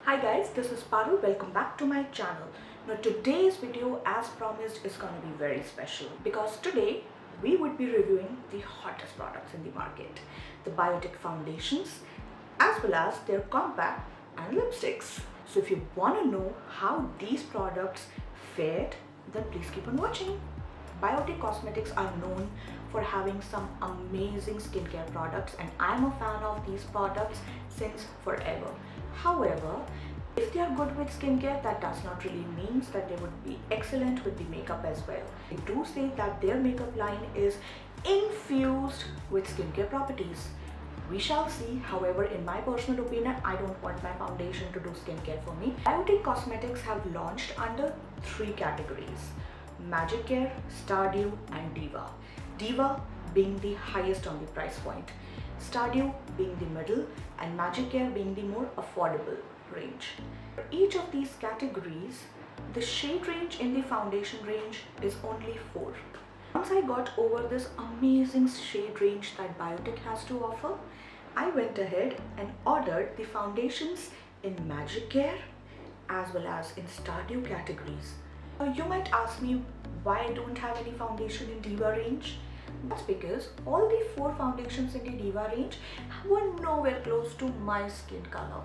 Hi guys, this is Paru. Welcome back to my channel. Now today's video, as promised, is going to be very special because today we would be reviewing the hottest products in the market, the Biotique foundations as well as their compact and lipsticks. So if you want to know how these products fared, then please keep on watching. Biotique Cosmetics are known for having some amazing skincare products, and I'm a fan of these products since forever. However, if they are good with skincare, that does not really mean that they would be excellent with the makeup as well. They do say that their makeup line is infused with skincare properties. We shall see. However, in my personal opinion, I don't want my foundation to do skincare for me. Biotique Cosmetics have launched under three categories: Magicare, Stardew and Diva. Diva being the highest on the price point, Stardew being the middle, and Magicare being the more affordable range. For each of these categories, the shade range in the foundation range is only 4. Once I got over this amazing shade range that Biotique has to offer, I went ahead and ordered the foundations in Magicare as well as in Stardew categories. You might ask me why I don't have any foundation in Diva range. That's because all the 4 foundations in the Diva range were nowhere close to my skin color.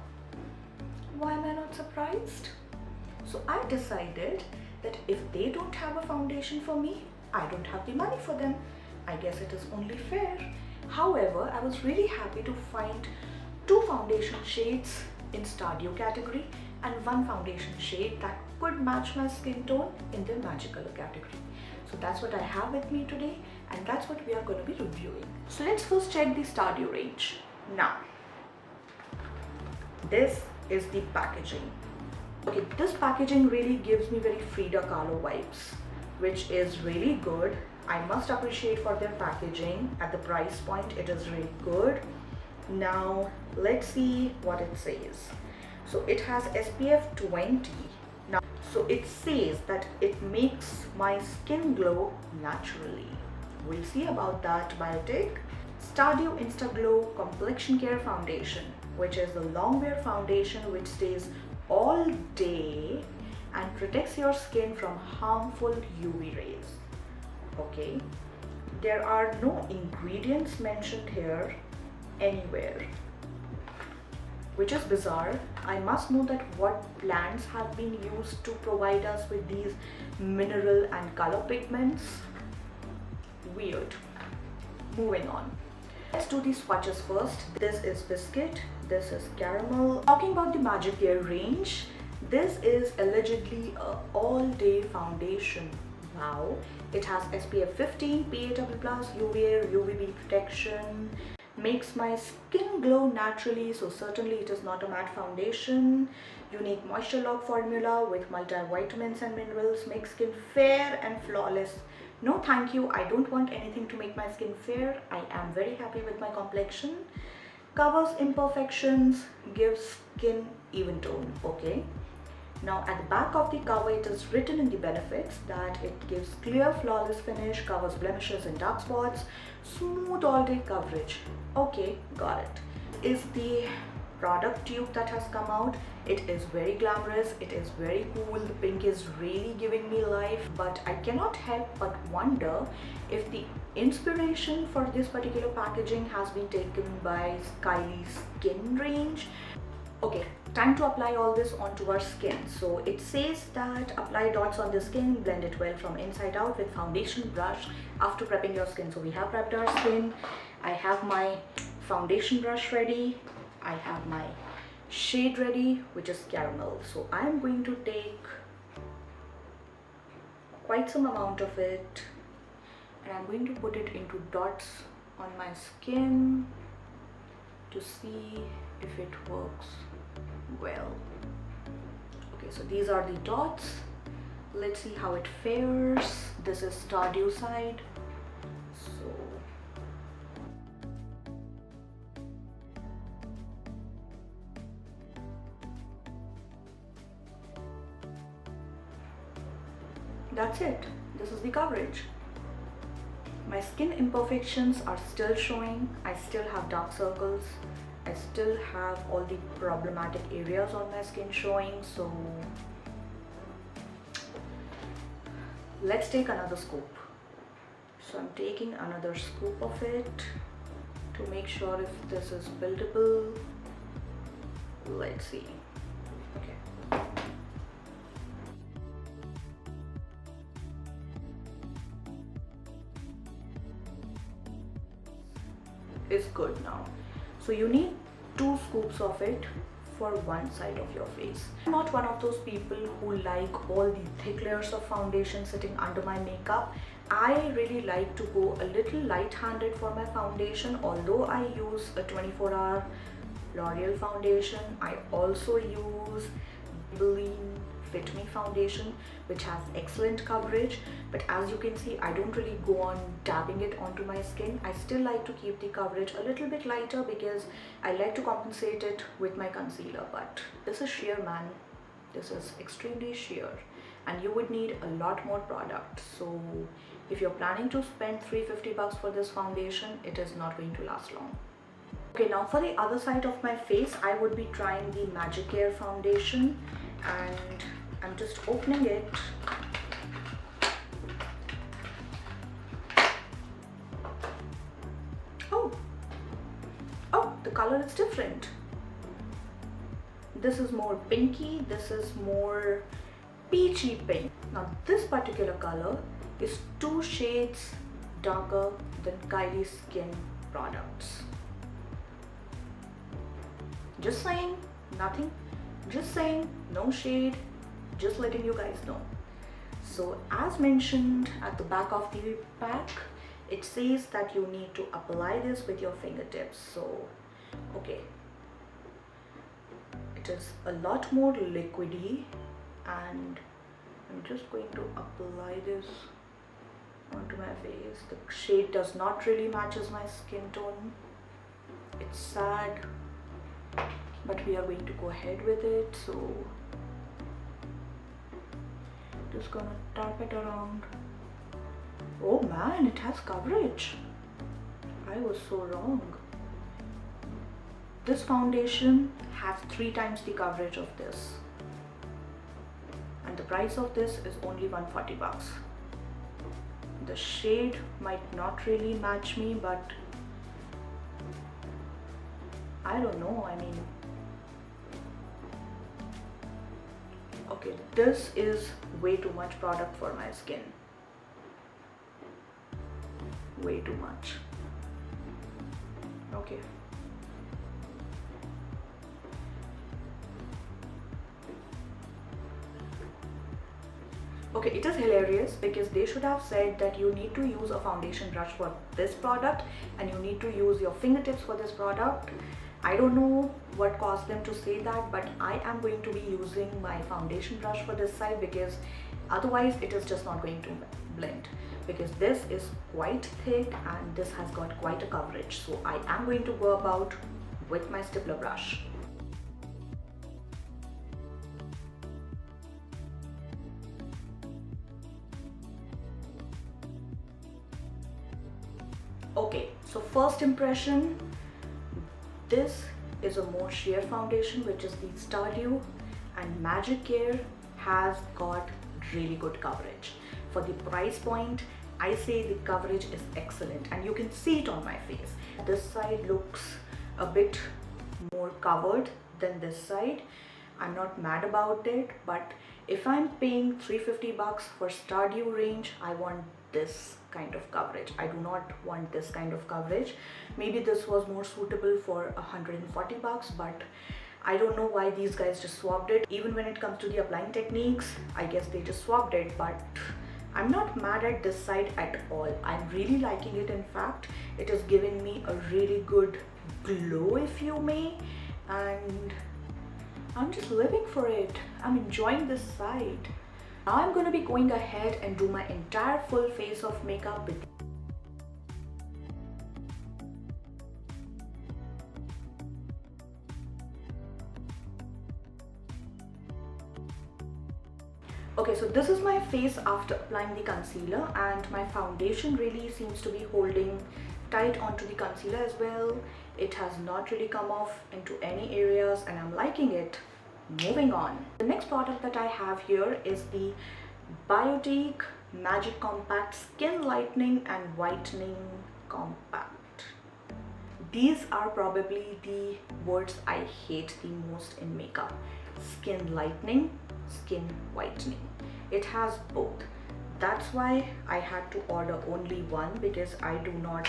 Why am I not surprised? So I decided that if they don't have a foundation for me, I don't have the money for them. I guess it is only fair. However, I was really happy to find 2 foundation shades in Stardew category and 1 foundation shade that could match my skin tone in the magical category. So that's what I have with me today, and that's what we are going to be reviewing. So let's first check the Stardew range. Now, this is the packaging. Okay, this packaging really gives me very Frida Kahlo vibes, which is really good. I must appreciate for their packaging. At the price point, it is really good. Now, let's see what it says. So it has SPF 20. Now, so it says that it makes my skin glow naturally. We'll see about that. Biotique Stardew Insta Glow Complexion Care Foundation, which is the long wear foundation which stays all day and protects your skin from harmful UV rays. Okay, there are no ingredients mentioned here anywhere, which is bizarre. I must know that what plants have been used to provide us with these mineral and color pigments. Weird. Moving on. Let's do the swatches first. This is biscuit, this is caramel. Talking about the Magicare range, this is allegedly a all-day foundation. Wow. It has SPF 15, PA++, UVA, UVB protection, makes my skin glow naturally, so certainly it is not a matte foundation. Unique moisture lock formula with multivitamins and minerals, makes skin fair and flawless. No thank you, I don't want anything to make my skin fair. I am very happy with my complexion. Covers imperfections, gives skin even tone. Okay. Now at the back of the cover, it is written in the benefits that it gives clear flawless finish, covers blemishes and dark spots, smooth all day coverage. Okay, got it. Is the product tube that has come out. It is very glamorous, it is very cool. The pink is really giving me life, but I cannot help but wonder if the inspiration for this particular packaging has been taken by Kylie's skin range. Okay, time to apply all this onto our skin. So it says that apply dots on the skin, blend it well from inside out with foundation brush after prepping your skin. So we have prepped our skin. I have my foundation brush ready. I have my shade ready, which is caramel. So I am going to take quite some amount of it and I'm going to put it into dots on my skin to see if it works well. Okay, so these are the dots. Let's see how it fares. This is Stardew side. So that's it. This is the coverage. My skin imperfections are still showing. I still have dark circles. I still have all the problematic areas on my skin showing, so let's take another scoop. So I'm taking another scoop of it to make sure if this is buildable. Let's see. Okay. Is good now. So you need 2 scoops of it for one side of your face. I'm not one of those people who like all the thick layers of foundation sitting under my makeup. I really like to go a little light-handed for my foundation. Although I use a 24-hour L'Oreal foundation, I also use Maybelline Fit Me foundation, which has excellent coverage, but as you can see, I don't really go on dabbing it onto my skin. I still like to keep the coverage a little bit lighter because I like to compensate it with my concealer. But this is sheer, man. This is extremely sheer, and you would need a lot more product. So if you're planning to spend $350 for this foundation, it is not going to last long. Okay, now for the other side of my face, I would be trying the Magicare foundation, and I'm just opening it. Oh, the color is different. This is more pinky, this is more peachy pink. Now this particular color is 2 shades darker than Kylie's Skin products. Just saying, nothing, just saying, no shade, just letting you guys know. So as mentioned at the back of the pack, it says that you need to apply this with your fingertips. So okay, it is a lot more liquidy, and I'm just going to apply this onto my face. The shade does not really matches my skin tone. It's sad, but we are going to go ahead with it. So just gonna tap it around. Oh man, it has coverage. I was so wrong. This foundation has 3 times the coverage of this, and the price of this is only $140. The shade might not really match me, but I don't know, I mean, okay, this is way too much product for my skin. Way too much. Okay. Okay, it is hilarious because they should have said that you need to use a foundation brush for this product and you need to use your fingertips for this product. I don't know what caused them to say that, but I am going to be using my foundation brush for this side because otherwise it is just not going to blend, because this is quite thick and this has got quite a coverage. So I am going to go about with my stippler brush. Okay, so first impression, this is a more sheer foundation, which is the Stardew, and Magicare has got really good coverage. For the price point, I say the coverage is excellent, and you can see it on my face. This side looks a bit more covered than this side. I'm not mad about it, but if I'm paying $350 for Stardew range, I want this kind of coverage. I do not want this kind of coverage. Maybe this was more suitable for $140, but I don't know why these guys just swapped it. Even when it comes to the applying techniques, I guess they just swapped it, but I'm not mad at this side at all. I'm really liking it. In fact, it is giving me a really good glow, if you may, and I'm just living for it. I'm enjoying this side. Now I'm going to be going ahead and do my entire full face of makeup with Okay, so this is my face after applying the concealer, and my foundation really seems to be holding tight onto the concealer as well. It has not really come off into any areas and I'm liking it. Moving on. The next product that I have here is the Biotique MagiCompact Skin Lightening and Whitening Compact. These are probably the words I hate the most in makeup. Skin lightening, skin whitening. It has both. That's why I had to order only one, because I do not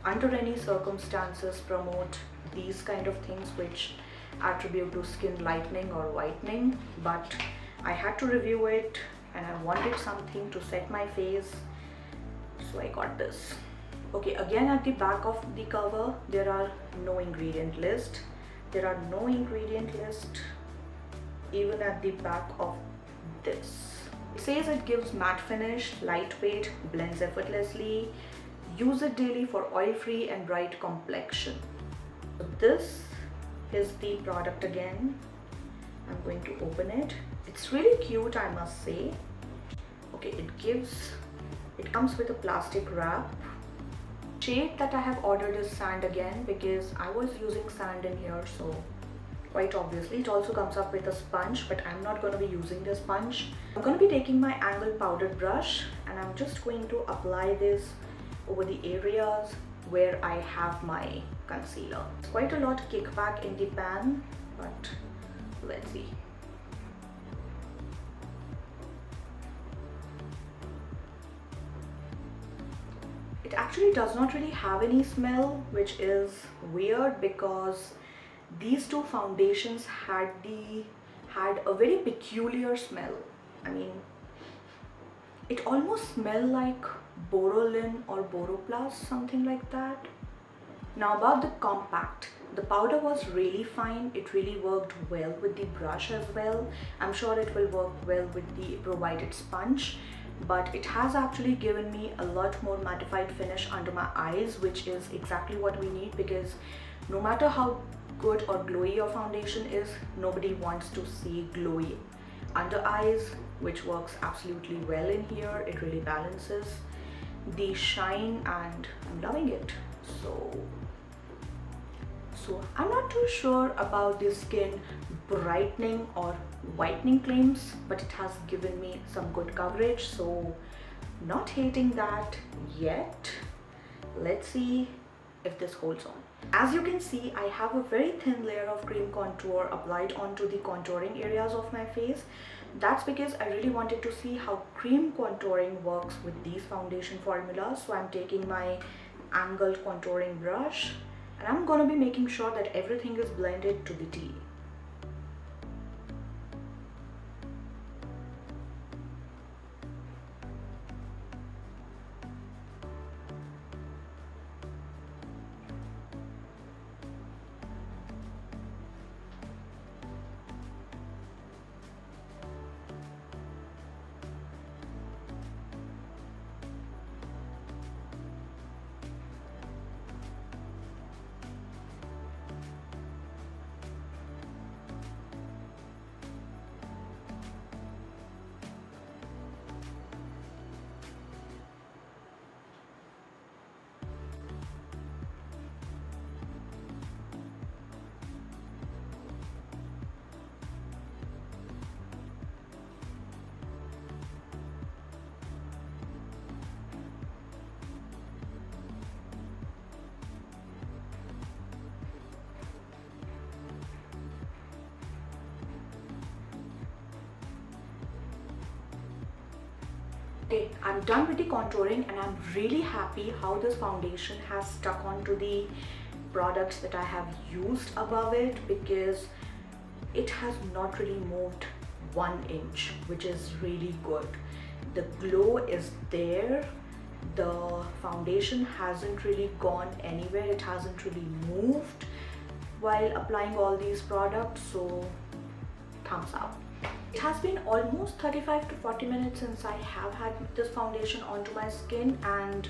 under any circumstances promote these kind of things which attribute to skin lightening or whitening, but I had to review it and I wanted something to set my face, so I got this. Okay, again at the back of the cover there are no ingredient list. There are no ingredient list even at the back of this. It says it gives matte finish, lightweight, blends effortlessly, use it daily for oil-free and bright complexion. So this is the product again. I'm going to open it. It's really cute, I must say. Okay, it comes with a plastic wrap. Shade that I have ordered is sand again, because I was using sand in here, so quite obviously. It also comes up with a sponge, but I'm not going to be using the sponge. I'm going to be taking my angled powdered brush and I'm just going to apply this over the areas where I have my concealer. It's quite a lot kickback in the pan, but let's see. It actually does not really have any smell, which is weird because these two foundations had a very peculiar smell. I mean, it almost smelled like Borolin or Boroplast, something like that. Now about the compact, the powder was really fine. It really worked well with the brush as well. I'm sure it will work well with the provided sponge, but it has actually given me a lot more mattified finish under my eyes, which is exactly what we need, because no matter how good or glowy your foundation is, nobody wants to see glowy under eyes, which works absolutely well in here. It really balances the shine and I'm loving it. So I'm not too sure about the skin brightening or whitening claims, but it has given me some good coverage, so not hating that yet. Let's see if this holds on. As you can see, I have a very thin layer of cream contour applied onto the contouring areas of my face. That's because I really wanted to see how cream contouring works with these foundation formulas. So I'm taking my angled contouring brush and I'm going to be making sure that everything is blended to the T. Okay, I'm done with the contouring and I'm really happy how this foundation has stuck onto the products that I have used above it, because it has not really moved 1 inch, which is really good. The glow is there. The foundation hasn't really gone anywhere. It hasn't really moved while applying all these products, so thumbs up. It has been almost 35 to 40 minutes since I have had this foundation onto my skin, and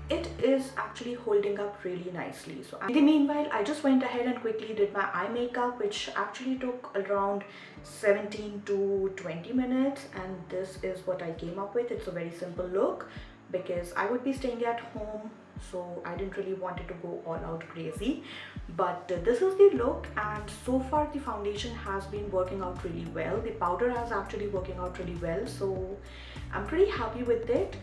it is actually holding up really nicely. So in the meanwhile, I just went ahead and quickly did my eye makeup, which actually took around 17 to 20 minutes, and this is what I came up with. It's a very simple look because I would be staying at home so I didn't really wanted to go all out crazy. But this is the look, and so far the foundation has been working out really well. The powder is actually working out really well, so I'm pretty happy with it.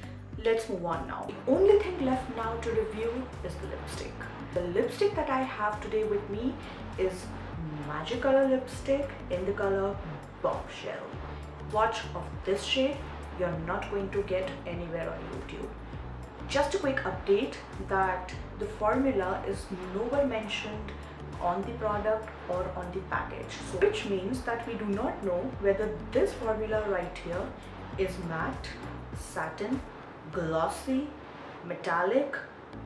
Let's move on now. The only thing left now to review is the lipstick. The lipstick that I have today with me is Magicolor lipstick in the color Bombshell. Swatch of this shade you're not going to get anywhere on YouTube. Just a quick update that the formula is nowhere mentioned on the product or on the package, so which means that we do not know whether this formula right here is matte, satin, glossy, metallic,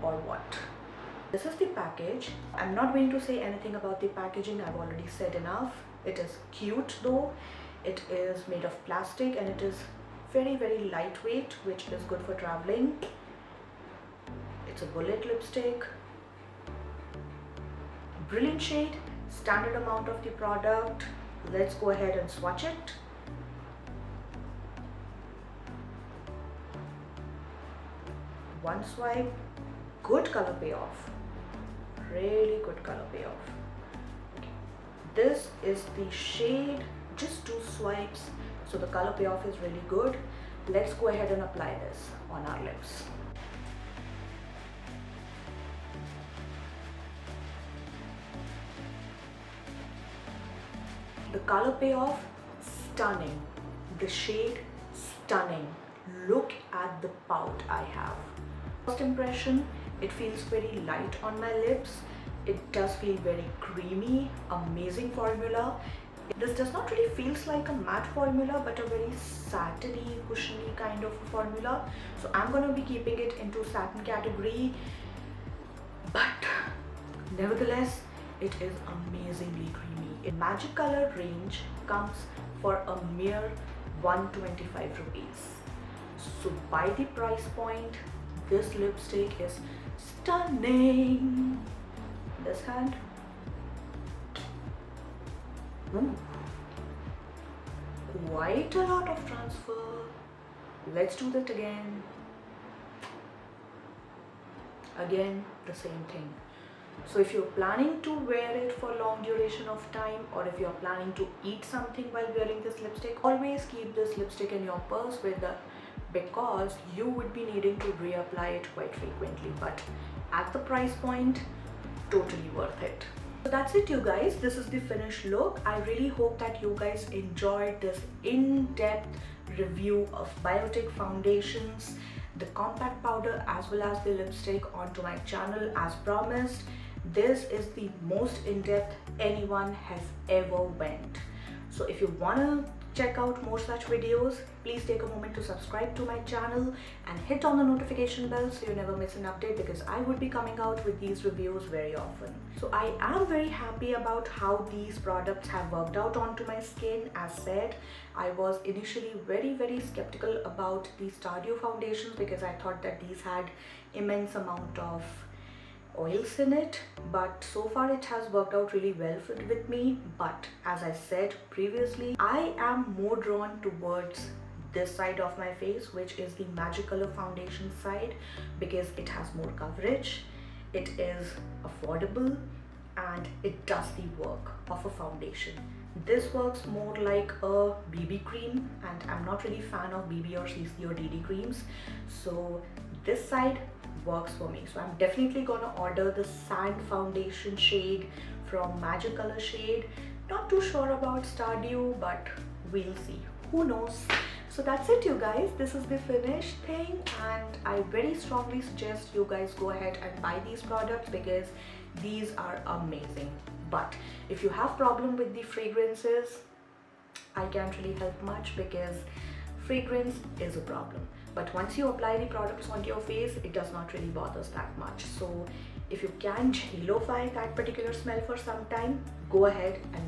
or what. This is the package. I'm not going to say anything about the packaging, I've already said enough. It is cute though. It is made of plastic and it is very lightweight, which is good for traveling. It's a bullet lipstick. Brilliant shade, standard amount of the product. Let's go ahead and swatch it. One swipe, good color payoff. Really good color payoff. This is the shade, just 2 swipes, so the color payoff is really good. Let's go ahead and apply this on our lips. The color payoff, stunning. The shade, stunning. Look at the pout I have. First impression, it feels very light on my lips. It does feel very creamy, amazing formula. This does not really feels like a matte formula, but a very satiny, cushiony kind of formula. So I'm going to be keeping it into satin category. But nevertheless, it is amazingly creamy. In Magicolor range comes for a mere 125 rupees. So by the price point, this lipstick is stunning. This hand. Quite a lot of transfer. Let's do that again. Again, the same thing. So if you're planning to wear it for long duration of time, or if you're planning to eat something while wearing this lipstick, always keep this lipstick in your purse because you would be needing to reapply it quite frequently. But at the price point, totally worth it. So that's it, you guys. This is the finished look. I really hope that you guys enjoyed this in-depth review of Biotique foundations, the compact powder as well as the lipstick onto my channel as promised. This is the most in-depth anyone has ever went. So if you wanna check out more such videos, please take a moment to subscribe to my channel and hit on the notification bell so you never miss an update, because I would be coming out with these reviews very often. So I am very happy about how these products have worked out onto my skin. As said, I was initially very skeptical about the Stardew foundations because I thought that these had immense amount of oils in it, but so far it has worked out really well with me. But as I said previously, I am more drawn towards this side of my face, which is the Magicolor foundation side, because it has more coverage, it is affordable, and it does the work of a foundation. This works more like a BB cream, and I'm not really fan of BB or CC or DD creams, so this side works for me. So I'm definitely gonna order the sand foundation shade from Magicolor shade. Not too sure about Stardew, but we'll see, who knows. So that's it, you guys. This is the finished thing, and I very strongly suggest you guys go ahead and buy these products because these are amazing. But if you have problem with the fragrances, I can't really help much because fragrance is a problem. But once you apply the products onto your face, it does not really bother us that much. So if you can jailify that particular smell for some time, go ahead and